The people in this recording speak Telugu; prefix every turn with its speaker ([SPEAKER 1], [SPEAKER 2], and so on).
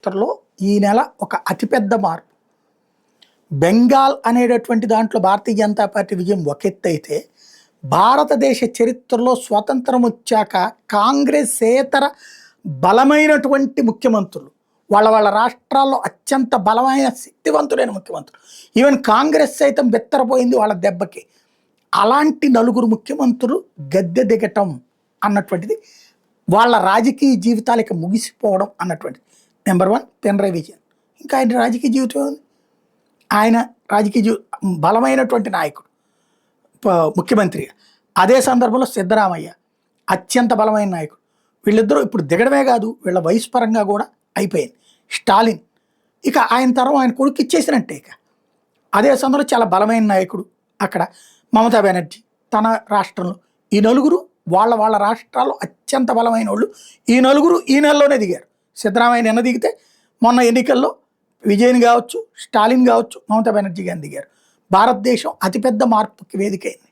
[SPEAKER 1] లో ఈ నెల ఒక అతిపెద్ద మార్పు. బెంగాల్ అనేటటువంటి దాంట్లో భారతీయ జనతా పార్టీ విజయం ఒక ఎత్తు అయితే, భారతదేశ చరిత్రలో స్వతంత్రం వచ్చాక కాంగ్రెసేతర బలమైనటువంటి ముఖ్యమంత్రులు, వాళ్ళ రాష్ట్రాల్లో అత్యంత బలమైన శక్తివంతులైన ముఖ్యమంత్రులు, ఈవెన్ కాంగ్రెస్ సైతం బెత్తరపోయింది వాళ్ళ దెబ్బకి. అలాంటి నలుగురు ముఖ్యమంత్రులు గద్దె దిగటం అన్నటువంటిది వాళ్ళ రాజకీయ జీవితాలకి ముగిసిపోవడం అన్నటువంటిది. నెంబర్ 1 పినరయ్ విజయన్. ఇంకా ఆయన రాజకీయ జీవితం ఉంది. ఆయన రాజకీయ బలమైనటువంటి నాయకుడు, ముఖ్యమంత్రిగా. అదే సందర్భంలో సిద్ధరామయ్య అత్యంత బలమైన నాయకుడు. వీళ్ళిద్దరూ ఇప్పుడు దిగడమే కాదు, వీళ్ళ వయసు పరంగా కూడా అయిపోయింది. స్టాలిన్ ఇక ఆయన తరం ఆయన కొడుకు ఇచ్చేసినట్టే. ఇక అదే సందర్భంలో చాలా బలమైన నాయకుడు అక్కడ మమతా బెనర్జీ తన రాష్ట్రంలో. ఈ నలుగురు వాళ్ళ రాష్ట్రాల్లో అత్యంత బలమైన వాళ్ళు. ఈ నలుగురు ఈ నెలలోనే దిగారు. సిద్ధరామయ్య నిన్న దిగితే, మొన్న ఎన్నికల్లో విజయన్ కావచ్చు, స్టాలిన్ కావచ్చు, మమతా బెనర్జీ గారిని దిగారు. భారతదేశం అతిపెద్ద మార్పుకి వేదికైంది.